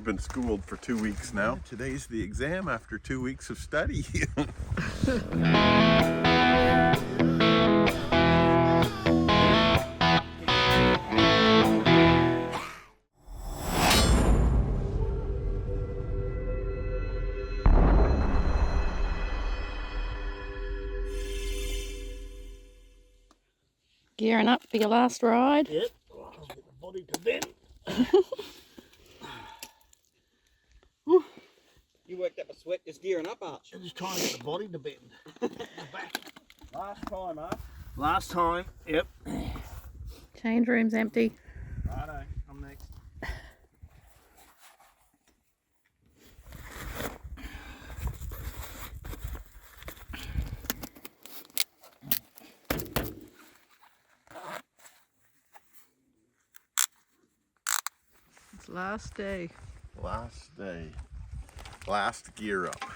been schooled for 2 weeks now. Today's the exam after 2 weeks of study. Gearing up for your last ride? Yep. I'll get the body to bend. You worked up a sweat just gearing up, Arch. I'm just trying to get the body to bend. The back. Last time, Arch. Last time, yep. Change room's empty. Righto, I'm next. It's last day. Last day. Last gear up. A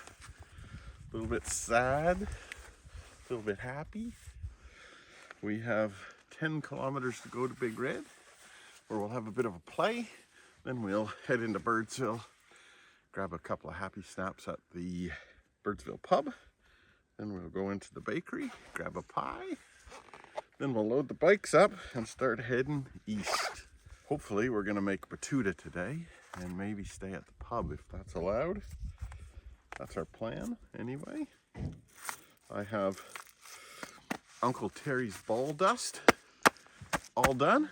little bit sad, a little bit happy. We have 10 kilometers to go to Big Red, where we'll have a bit of a play. Then we'll head into Birdsville, grab a couple of happy snaps at the Birdsville pub. Then we'll go into the bakery, grab a pie. Then we'll load the bikes up and start heading east. Hopefully we're gonna make Batuta today and maybe stay at the pub if that's allowed. That's our plan anyway. I have Uncle Terry's ball dust all done.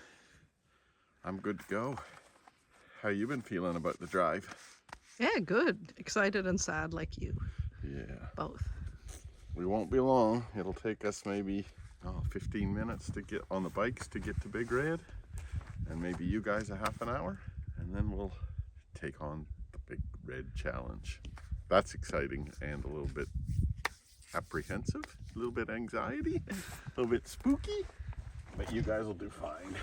I'm good to go. How you been feeling about the drive? Yeah, good. Excited and sad like you. Yeah. Both. We won't be long. It'll take us maybe 15 minutes to get on the bikes to get to Big Red. And maybe you guys a half an hour. And then we'll take on the Big Red Challenge. That's exciting and a little bit apprehensive, a little bit anxiety, a little bit spooky, but you guys will do fine.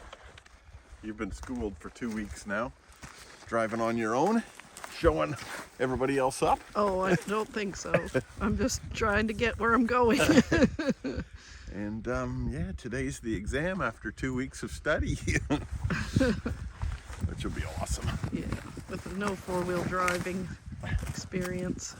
You've been schooled for 2 weeks now, driving on your own, showing everybody else up. Oh, I don't think so. I'm just trying to get where I'm going. And yeah, today's the exam after 2 weeks of study, which will be awesome. Yeah, with no four-wheel driving experience.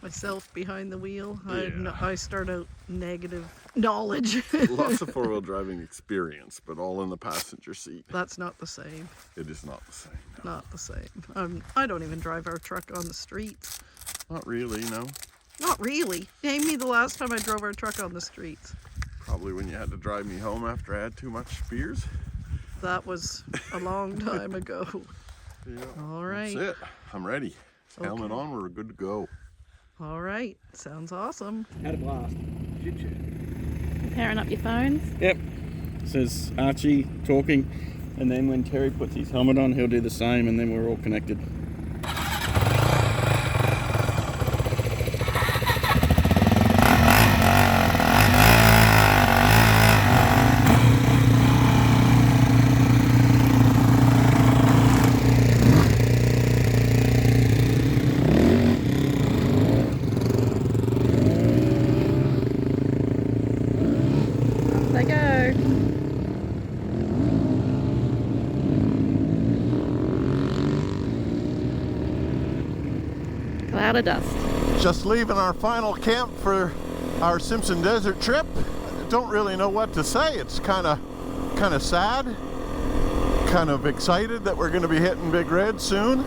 Myself behind the wheel. Yeah. I start out negative knowledge. Lots of four-wheel driving experience, but all in the passenger seat. That's not the same. It is not the same. No. Not the same. I don't even drive our truck on the streets. Not really, no. Not really. Name me the last time I drove our truck on the streets. Probably when you had to drive me home after I had too much beers. That was a long time ago. Yeah. All right. That's it. I'm ready. Helmet Okay. on, we're good to go. All right. Sounds awesome. Had a blast. Pairing up your phones. Yep. Says Archie talking, and then when Terry puts his helmet on, he'll do the same, and then we're all connected. They go. Cloud of dust. Just leaving our final camp for our Simpson Desert trip. Don't really know what to say. It's kind of sad, kind of excited that we're going to be hitting Big Red soon.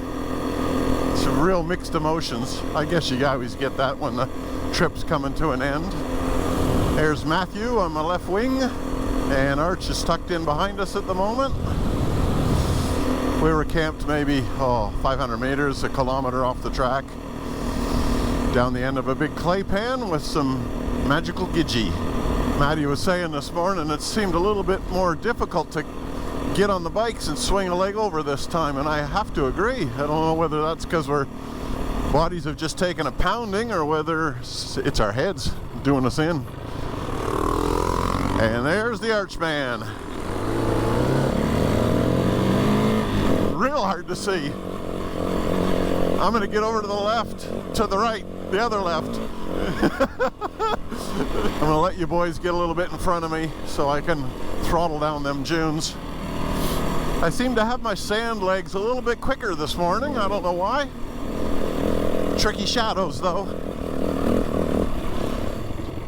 Some real mixed emotions. I guess you always get that when the trip's coming to an end. There's Matthew on my left wing, and Arch is tucked in behind us at the moment. We were camped maybe 500 meters, a kilometer off the track, down the end of a big clay pan with some magical gidgee. Maddie was saying this morning it seemed a little bit more difficult to get on the bikes and swing a leg over this time, and I have to agree. I don't know whether that's because our bodies have just taken a pounding or whether it's our heads doing us in. And there's the Archman. Real hard to see. I'm gonna get over to the left, to the right, the other left. I'm gonna let you boys get a little bit in front of me so I can throttle down them dunes. I seem to have my sand legs a little bit quicker this morning. I don't know why. Tricky shadows though.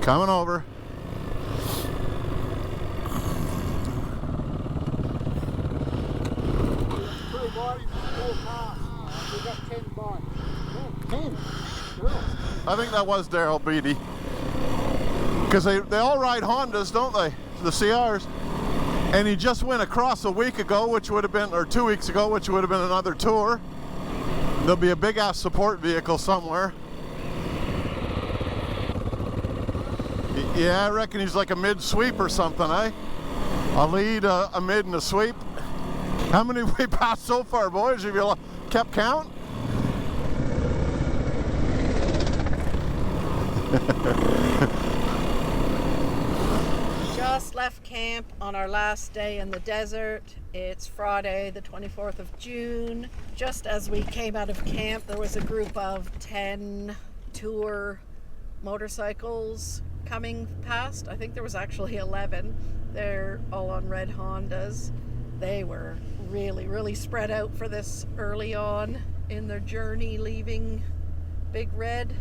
Coming over. I think that was Daryl Beatty. Because they all ride Hondas, don't they? The CRs. And he just went across a week ago, which would have been, or 2 weeks ago, which would have been another tour. There'll be a big ass support vehicle somewhere. Yeah, I reckon he's like a mid-sweep or something, eh? A lead, a mid, and a sweep. How many have we passed so far, boys? Have you kept count? Just left camp on our last day in the desert. It's Friday, the 24th of June. Just as we came out of camp, there was a group of 10 tour motorcycles coming past. I think there was actually 11. They're all on red Hondas. They were really spread out for this early on in their journey leaving Big Red.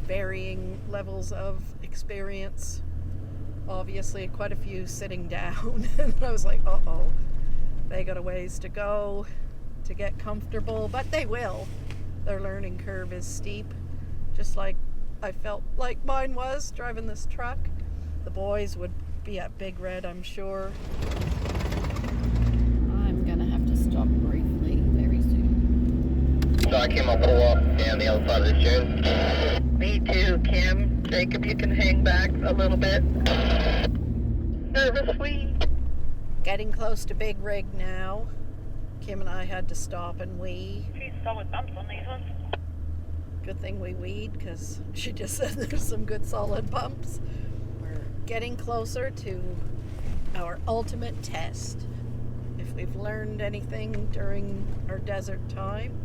Varying levels of experience. Obviously quite a few sitting down. And I was like, uh-oh, they got a ways to go to get comfortable, but they will. Their learning curve is steep, just like I felt like mine was driving this truck. The boys would be at Big Red, I'm sure. I'm gonna have to stop briefly very soon. So I came up pull up down the other side of this dune. Me too, Kim. Jacob, you can hang back a little bit. Nervously. Getting close to Big Rig now. Kim and I had to stop and wee. She's solid bumps on these ones. Good thing we weed, because she just said there's some good solid bumps. We're getting closer to our ultimate test. If we've learned anything during our desert time,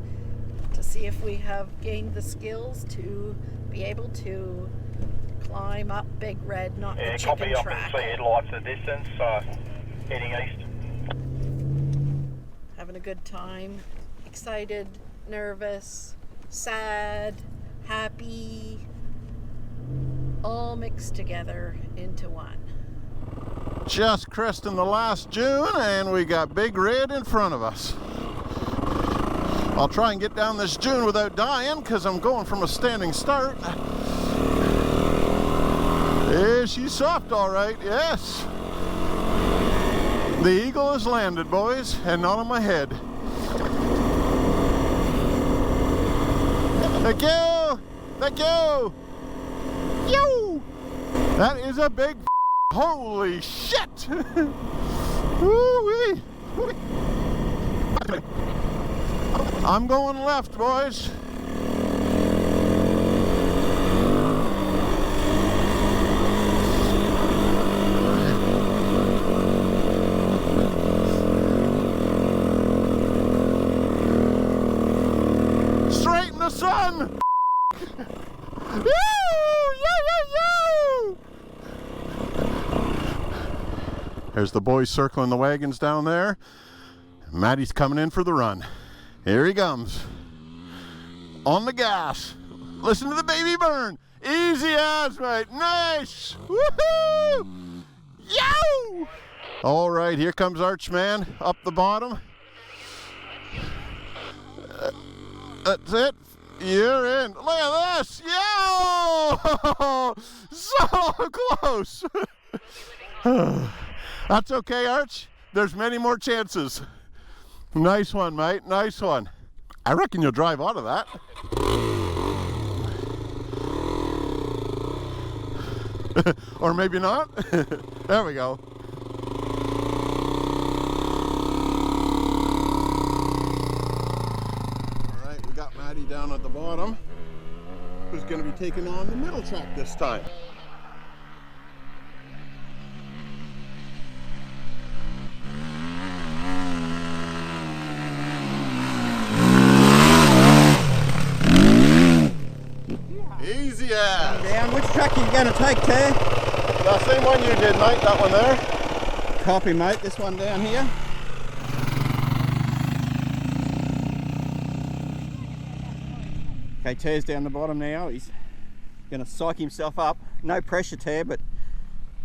to see if we have gained the skills to be able to climb up Big Red, not the chicken copy. track. I can see headlights in the distance, heading east. Having a good time. Excited, nervous, sad, happy, all mixed together into one. Just cresting the last dune, and we got Big Red in front of us. I'll try and get down this dune without dying, because I'm going from a standing start. Yeah, she's soft all right, yes. The eagle has landed, boys, and not on my head. Thank you! Thank you! Yo! That is a big holy shit! Woo-wee! I'm going left, boys. Straight in the sun! There's the boys circling the wagons down there. Maddie's coming in for the run. Here he comes. On the gas. Listen to the baby burn. Easy as, mate. Nice. Woohoo! Yow! All right, here comes Archman up the bottom. That's it. You're in. Look at this. Yo! So close. That's okay, Arch. There's many more chances. Nice one, mate. Nice one. I reckon you'll drive out of that. Or maybe not. There we go. All right, we got Maddie down at the bottom, who's going to be taking on the middle track this time. Easy as. Down. Which track are you going to take, Tay? The same one you did, mate. That one there. Copy, mate. This one down here. Okay, Tear's down the bottom now. He's gonna psych himself up. No pressure, Tear, but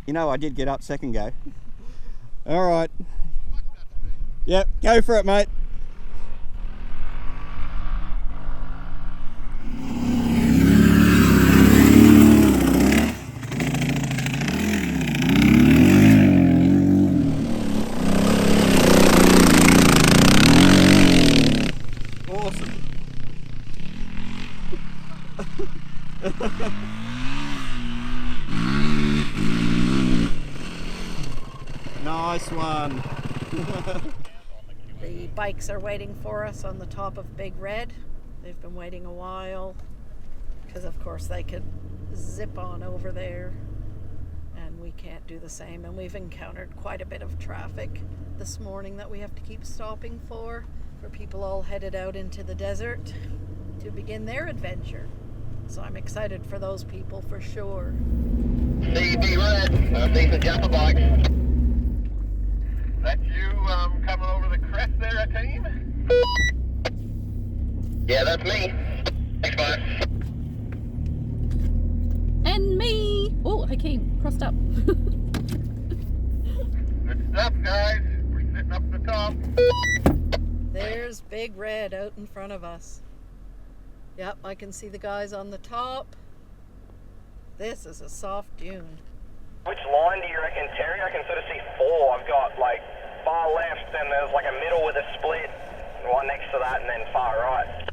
you know I did get up second go. All right. Yep, go for it, mate. Awesome. Nice one. The bikes are waiting for us on the top of Big Red. They've been waiting a while because of course they could zip on over there and we can't do the same, and we've encountered quite a bit of traffic this morning that we have to keep stopping for people all headed out into the desert to begin their adventure. So I'm excited for those people for sure. See Big Red, see some Jafffa bikes. That you coming over the crest there, team? Yeah, that's me. Thanks, bye. And me. Oh, Hakeem crossed up. Good stuff, guys. We're sitting up at the top. There's Big Red out in front of us. Yep, I can see the guys on the top. This is a soft dune. Which line do you reckon, Terry? I can sort of see four. I've got like far left, and there's like a middle with a split, and one next to that, and then far right.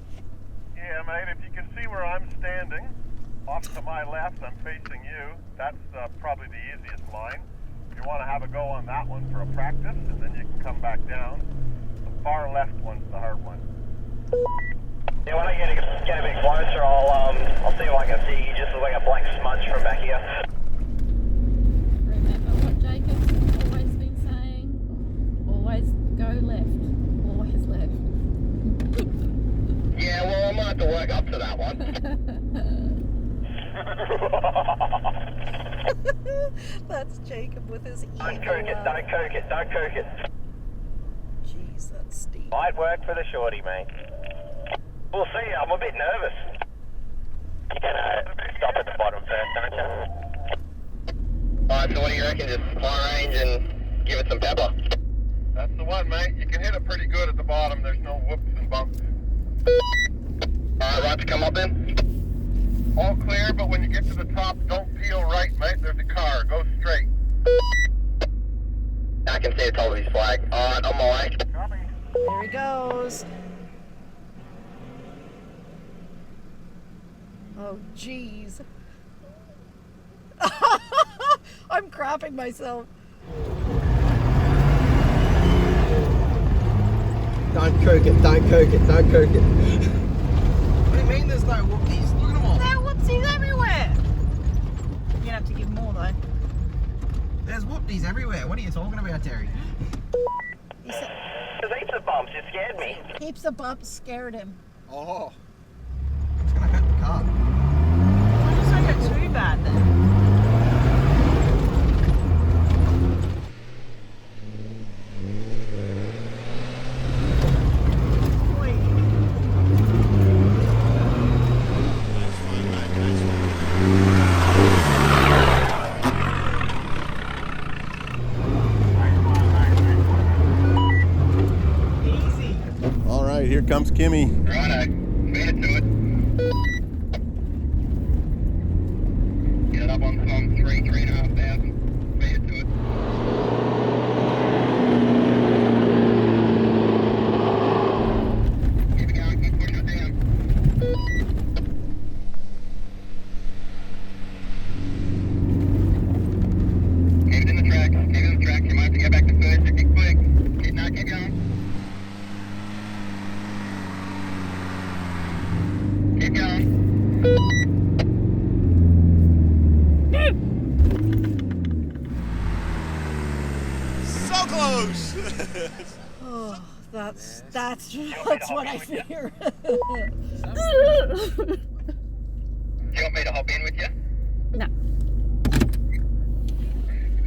Yeah, mate, if you can see where I'm standing, off to my left, I'm facing you. That's probably the easiest line. You want to have a go on that one for a practice, and then you can come back down. The far left one's the hard one. Yeah, when I get a bit closer, I'll see if I can see you just like a black smudge from back here. Remember what Jacob's always been saying? Always go left. Always left. Yeah, well, I might have to work up to that one. That's Jacob with his evil Don't cook it, don't cook it, don't cook it. Jeez, that's steep. Might work for the Shorty, mate. We'll see, I'm a bit nervous. You're gonna stop at the bottom first, don't you? Alright, so what do you reckon? Just high range and give it some pepper? That's the one, mate. You can hit it pretty good at the bottom. There's no whoops and bumps. Alright, right to come up then? All clear, but when you get to the top, don't peel right, mate. There's a car. Go straight. I can see the top of his flag. Alright, on my way. Copy. There he goes. Oh, jeez. I'm crapping myself. Don't cook it, don't cook it, don't cook it. What do you mean there's no whoopties? Look at them all. There are whoopsies everywhere. You're gonna have to give more though. There's whoopties everywhere. What are you talking about, Terry? There's heaps of bumps. It scared me. Heaps of bumps scared him. Oh. It's gonna hurt the car. Well, just don't go too bad then. All right, here comes Kimmy. Righto, feed it to it. Get it up on 3,500. Feed it to it. Keep it going, keep pushing it down. Keep it in the track, keep it in the track. You might have to get back to first if you're quick. Keep going. Keep going. So close. Oh, that's what I fear. Do you want me to hop in with you? No.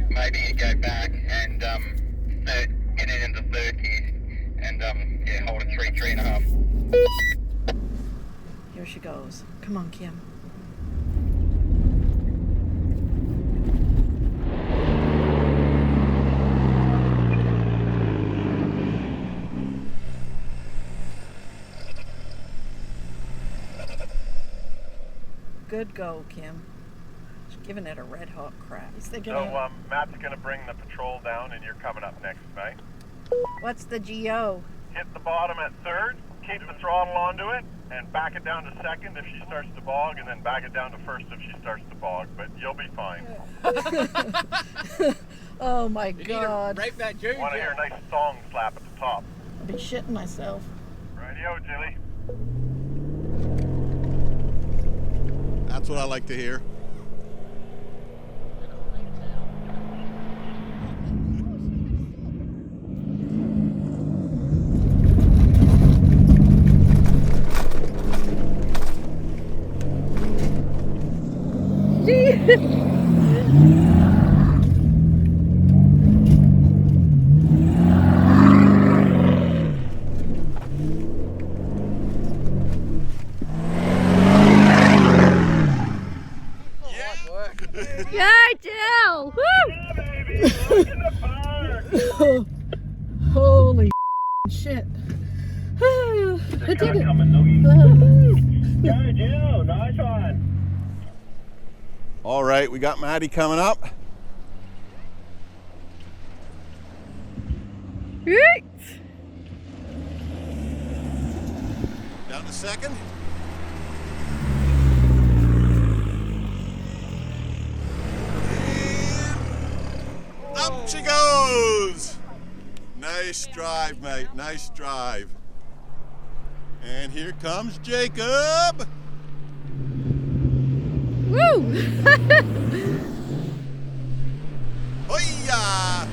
Maybe you go back and get it into third gear and hold it 3.5. Here Here she goes. Come on, Kim. Good go, Kim. She's giving it a red hot crack. He's thinking Matt's gonna bring the patrol down and you're coming up next, mate. what's the GO? Hit the bottom at third, keep the throttle onto it, and back it down to second if she starts to bog, and then back it down to first if she starts to bog, but you'll be fine. Oh my God. Rape that June. Want to hear a nice song slap at the top. I'll be shitting myself. Radio, Jilly. That's what I like to hear. Yeah, Jill! Woo! Holy shit. I did it. Go, Jill, nice one. All right, we got Maddie coming up. Right. Down to second. And up she goes. Nice drive, mate. Nice drive. And here comes Jacob. Woo! Hoya!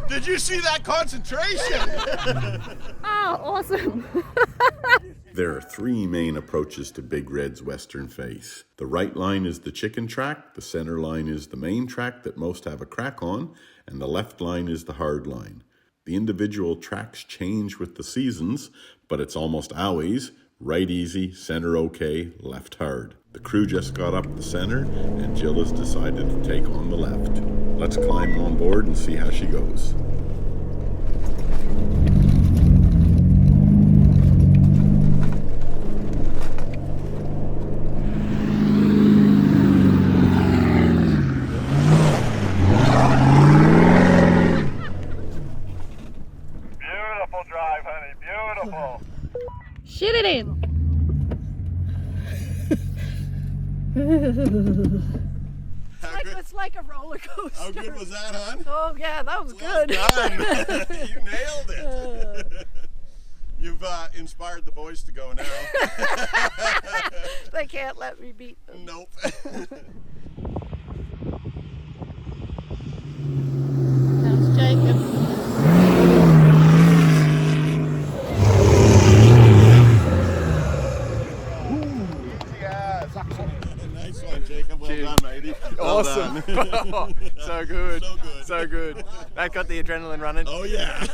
Did you see that concentration? Oh, awesome. There are three main approaches to Big Red's western face. The right line is the chicken track, the center line is the main track that most have a crack on, and the left line is the hard line. The individual tracks change with the seasons, but it's almost always right easy, center okay, left hard. The crew just got up the center, and Jill has decided to take on the left. Let's climb on board and see how she goes. Beautiful drive, honey, beautiful. Shit it in. It's like a roller coaster. How good was that, hon? Oh yeah, that was good. Done. You nailed it. You've inspired the boys to go now. They can't let me beat them. Nope. That's Jacob. Nice one, Jacob. Well done, matey. Well Awesome. done. So good. So good. So good. That got the adrenaline running. Oh yeah. I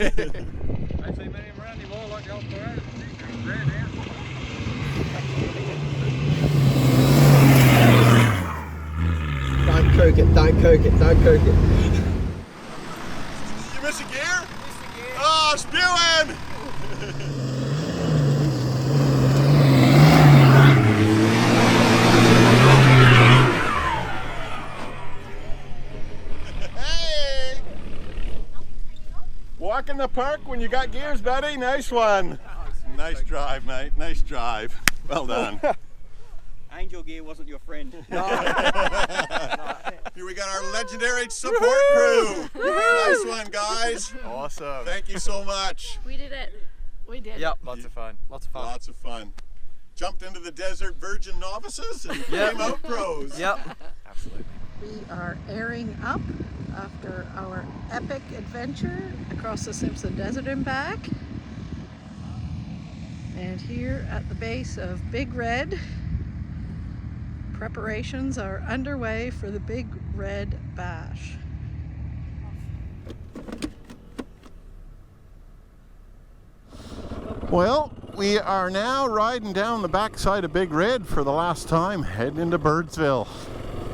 see many around anymore like the old parade. Don't cook it, don't cook it, don't cook it. You miss a gear? Oh, spewing! Hey! Walk in the park when you got gears, buddy. Nice one. Nice drive, mate. Nice drive. Well done. Angel gear wasn't your friend. Here we got our legendary support crew. Nice one, guys. Awesome. Thank you so much. We did it. We did. Yep, lots of fun. Lots of fun. Lots of fun. Jumped into the desert virgin novices and came out pros. Yep. Absolutely. We are airing up after our epic adventure across the Simpson Desert and back. And here at the base of Big Red, preparations are underway for the Big Red Bash. Well, we are now riding down the backside of Big Red for the last time, heading into Birdsville.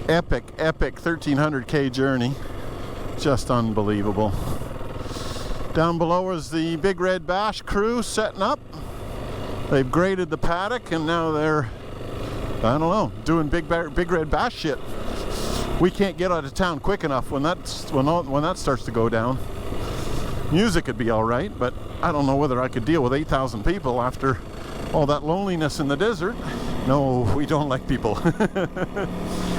Epic 1300k journey. Just unbelievable. Down below is the Big Red Bash crew setting up. They've graded the paddock and now they're, I don't know, doing Big Red Bash shit. We can't get out of town quick enough when that starts to go down. Music would be all right, but I don't know whether I could deal with 8,000 people after all that loneliness in the desert. No, we don't like people.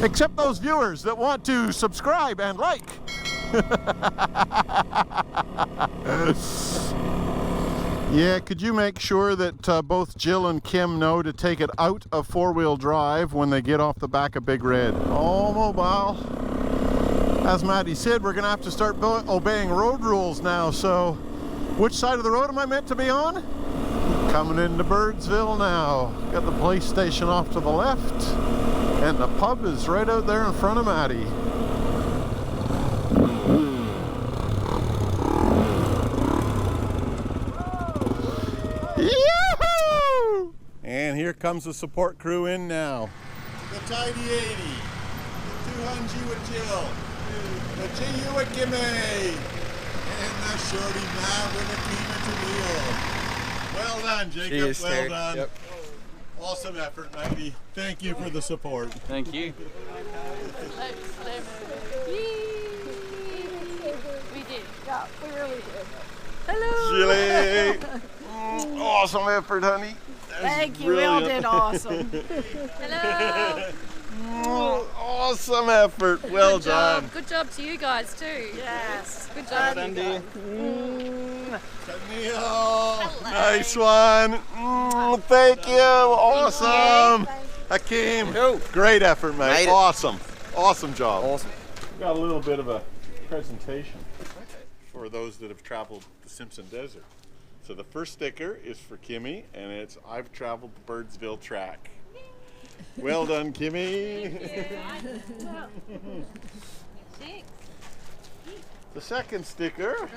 Except those viewers that want to subscribe and like. Yeah, could you make sure that both Jill and Kim know to take it out of four-wheel drive when they get off the back of Big Red? All mobile. As Maddie said, we're gonna have to start obeying road rules now, so which side of the road am I meant to be on? Coming into Birdsville now. Got the police station off to the left, and the pub is right out there in front of Maddie. Yahoo! And here comes the support crew in now. The Tidy 80, the 200 with Jill, the GU with Gimme, and the Shorty man with a team at the wheel. Well done, Jacob. Cheers, well Terry. done. Yep. Awesome effort, Maggie. Thank you for the support. Thank you. We did. Yeah, we really did. Hello. Chili. Awesome effort, honey. Thank you. We all did awesome. Hello. Awesome effort. Well Good job. done. Good job to you guys too. Yes. Good job. Camille. Nice one. Thank you. Awesome. Hakeem. Great effort, mate. Made it. Awesome. Awesome job. Awesome. Got a little bit of a presentation for those that have traveled the Simpson Desert. So the first sticker is for Kimmy, and it's I've traveled the Birdsville track. Well done, Kimmy. The second sticker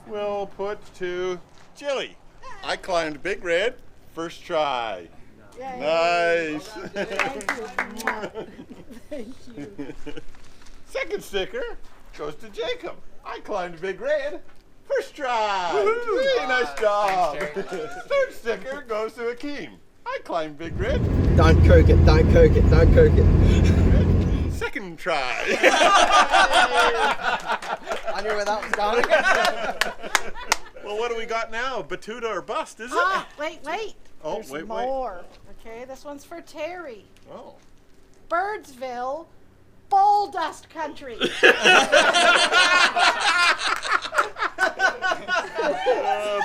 we'll put to Jilly. I climbed Big Red first try. Nice. Thank you. Second sticker goes to Jacob. I climbed Big Red first try. Really nice job. Third sticker goes to Hakeem. I climbed Big Red. Don't cook it, don't cook it, don't cook it. Second try. I knew where that was going. Well, what do we got now? Batuta or bust, is it? Ah, wait. Oh, There's wait. more. Okay, this one's for Terry. Oh. Birdsville, Bowl Dust Country.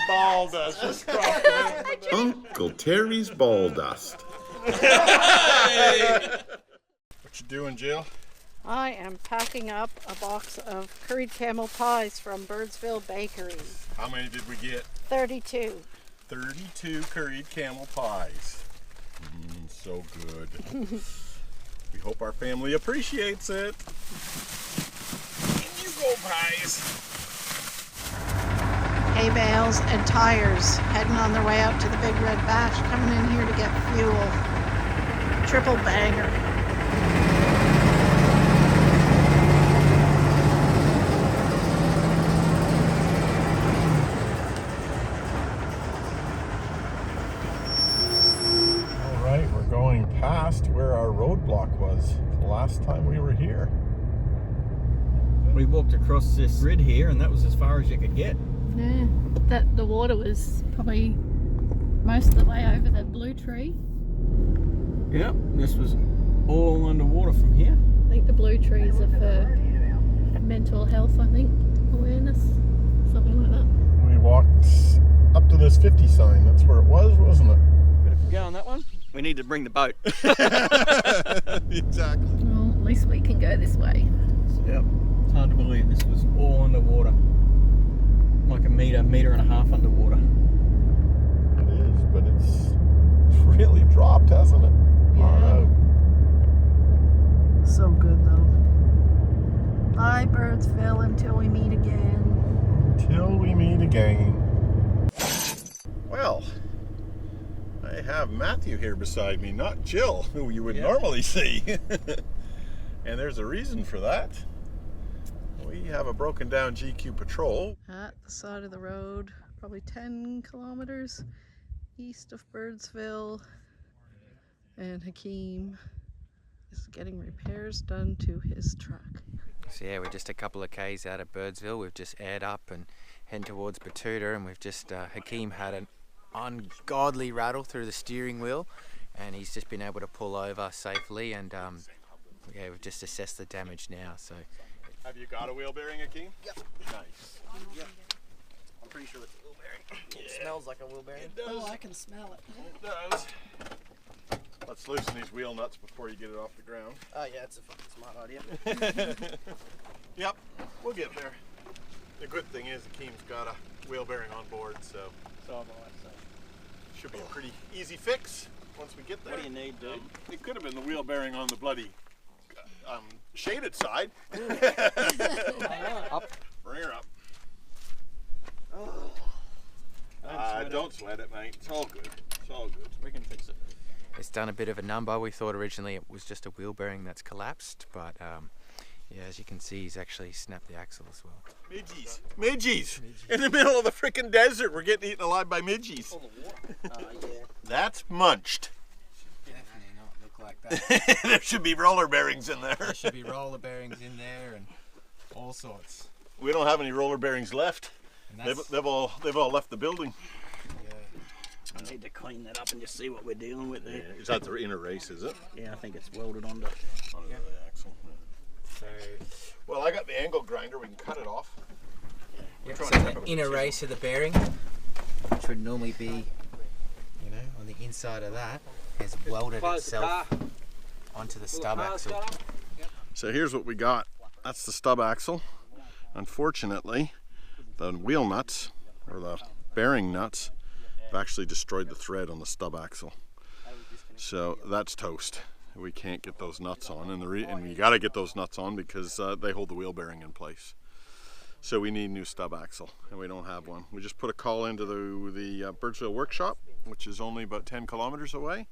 Ball dust. Just crossed it. Uncle Terry's ball dust. What you doing, Jill? I am packing up a box of curried camel pies from Birdsville Bakery. How many did we get? 32. 32 curried camel pies. So good. We hope our family appreciates it. In you go, pies. Hay bales and tires heading on their way out to the Big Red Bash, coming in here to get fuel. Triple banger. All right, we're going past where our roadblock was the last time we were here. We walked across this grid here and that was as far as you could get. Yeah, the water was probably most of the way over the blue tree. Yep, this was all underwater from here. I think the blue trees are for mental health, I think, awareness, something like that. We walked up to this 50 sign. That's where it was, wasn't it? But if we go on that one, we need to bring the boat. Exactly. Well, at least we can go this way. Yep. It's hard to believe this was all underwater. Like a meter and a half underwater. It is, but it's really dropped, hasn't it? Yeah. So good though. Bye Birdsville until we meet again. Until we meet again. Well, I have Matthew here beside me, not Jill, who you would normally see. And there's a reason for that. We have a broken down GQ Patrol. At the side of the road, probably 10 kilometers east of Birdsville. And Hakeem is getting repairs done to his truck. So yeah, we're just a couple of k's out of Birdsville. We've just aired up and heading towards Batuta, and we've just, Hakeem had an ungodly rattle through the steering wheel, and he's just been able to pull over safely, and yeah, we've just assessed the damage now. So, have you got a wheel bearing, Hakeem? Yep. Nice. Yep. I'm pretty sure it's a wheel bearing. It smells like a wheel bearing. It does. Oh, I can smell it. It does. Let's loosen these wheel nuts before you get it off the ground. Oh yeah, it's a fucking smart idea. Yep, we'll get there. The good thing is Hakeem's got a wheel bearing on board, so should be a pretty easy fix once we get there. What do you need, dude? It could have been the wheel bearing on the bloody shaded side. Up. Rear up. Don't sweat it, mate. It's all good. It's all good. We can fix it. it's done a bit of a number. We thought originally it was just a wheel bearing that's collapsed, but yeah, as you can see, he's actually snapped the axle as well. Midgies. Midgies. In the middle of the frickin' desert, we're getting eaten alive by midgies. Yeah. That's munched. Definitely not look like that. There should be roller bearings in there. There should be roller bearings in there and all sorts. We don't have any roller bearings left. They've all left the building. I need to clean that up and just see what we're dealing with there. Yeah. Is that the inner race, is it? Yeah, I think it's welded onto the axle. So, well, I got the angle grinder. We can cut it off. Yep, so the inner race of the bearing, which would normally be, you know, on the inside of that, has welded itself onto the stub axle. So here's what we got. That's the stub axle. Unfortunately, the wheel nuts, or the bearing nuts, have actually destroyed the thread on the stub axle. So that's toast. We can't get those nuts on, and we got to get those nuts on because they hold the wheel bearing in place. So we need a new stub axle, and we don't have one. We just put a call into the Birdsville workshop, which is only about 10 kilometers away,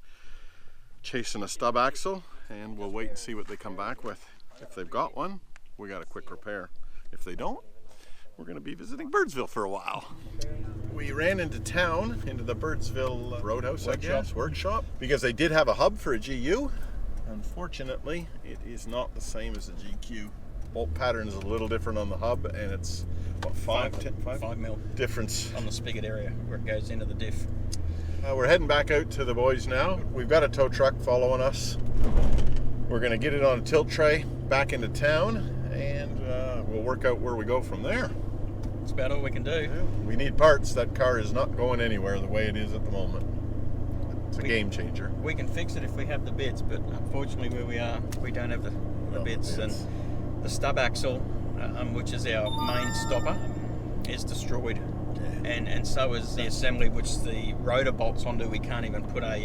chasing a stub axle, and we'll wait and see what they come back with. If they've got one, we got a quick repair. If they don't, we're going to be visiting Birdsville for a while. We ran into town, into the Birdsville Roadhouse, I guess, workshop, because they did have a hub for a GU. Unfortunately, it is not the same as a GQ. Bolt pattern is a little different on the hub, and it's what, 5 mil difference on the spigot area where it goes into the diff. We're heading back out to the boys now. We've got a tow truck following us. We're going to get it on a tilt tray back into town, and we'll work out where we go from there. That's about all we can do. Yeah. We need parts. That car is not going anywhere the way it is at the moment. It's a game changer. We can fix it if we have the bits, but unfortunately where we are, we don't have the bits. And the stub axle, which is our main stopper, is destroyed. Yeah. And so is the assembly, which the rotor bolts onto. We can't even put a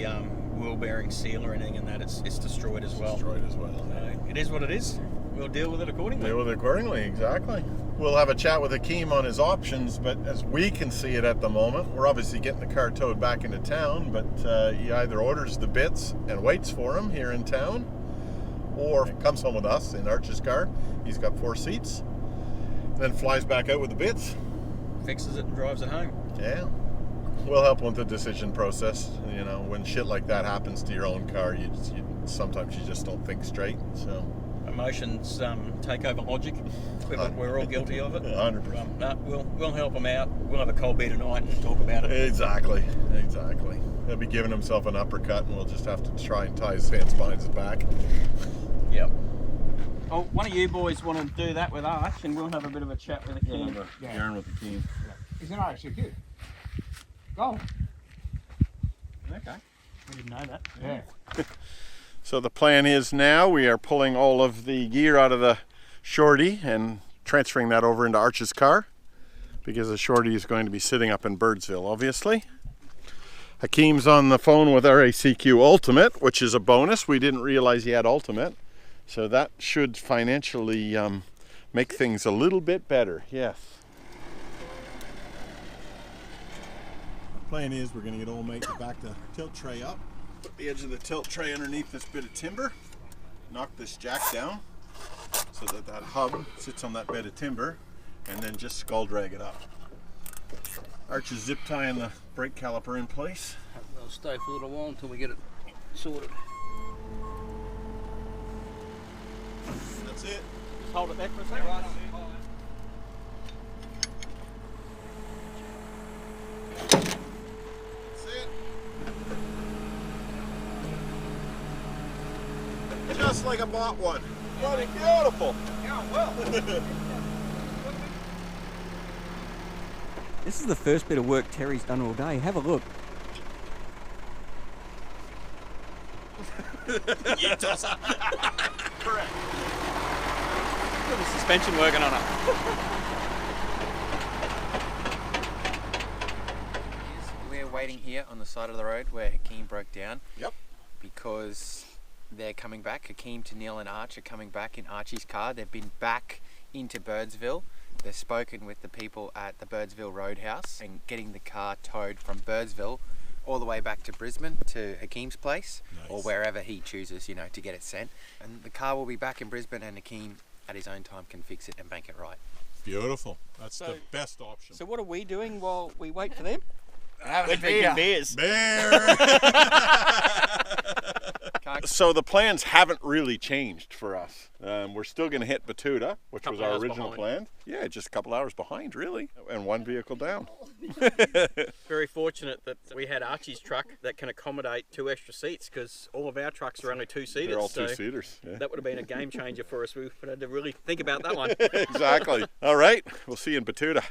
wheel bearing seal or anything in that. It's destroyed as well. Destroyed as well. So it is what it is. We'll deal with it accordingly. Deal with it accordingly, exactly. We'll have a chat with Hakeem on his options, but as we can see it at the moment, we're obviously getting the car towed back into town, but he either orders the bits and waits for him here in town, or comes home with us in Arch's car. He's got 4 seats, then flies back out with the bits. Fixes it and drives it home. Yeah. We'll help with the decision process. You know, when shit like that happens to your own car, sometimes you just don't think straight, so... Emotions take over logic. We're all guilty of it. 100%. No, we'll help him out. We'll have a cold beer tonight and talk about it. Exactly. He'll be giving himself an uppercut, and we'll just have to try and tie his hands behind his back. Yep. Oh, one of you boys want to do that with Arch, and we'll have a bit of a chat with the team. Yarn with the team. He's an Irish kid. Go. Okay. We didn't know that. Yeah. So the plan is now we are pulling all of the gear out of the Shorty and transferring that over into Arch's car, because the Shorty is going to be sitting up in Birdsville, obviously. Hakeem's on the phone with RACQ Ultimate, which is a bonus. We didn't realize he had Ultimate, so that should financially make things a little bit better. Yes. Plan is we're going to get old mate to back the tilt tray up, put the edge of the tilt tray underneath this bit of timber, knock this jack down so that that hub sits on that bed of timber, and then just skull drag it up. Arch is zip tying the brake caliper in place. It'll stay for a little while until we get it sorted. That's it. Just hold it there for a second. That's it. Just like I bought one. Bloody beautiful. Yeah, well. This is the first bit of work Terry's done all day. Have a look. Yeah, toss up. Correct. Got the suspension working on it. We're waiting here on the side of the road where Hakeem broke down. Yep. Because they're coming back. Hakeem, Tennille and Arch are coming back in Archie's car. They've been back into Birdsville. They've spoken with the people at the Birdsville Roadhouse and getting the car towed from Birdsville all the way back to Brisbane to Hakeem's place. Nice. Or wherever he chooses, you know, to get it sent. And the car will be back in Brisbane, and Hakeem at his own time can fix it and make it right. Beautiful. That's the best option. So what are we doing while we wait for them? We're drinking beers. Beer. So the plans haven't really changed for us. We're still going to hit Batuta, which was our original plan. Yeah, just a couple hours behind, really, and one vehicle down. Very fortunate that we had Archie's truck that can accommodate 2 extra seats, because all of our trucks are only 2-seaters. They're all 2-seaters. Yeah. That would have been a game changer for us. We would have to really think about that one. Exactly. All right, we'll see you in Batuta.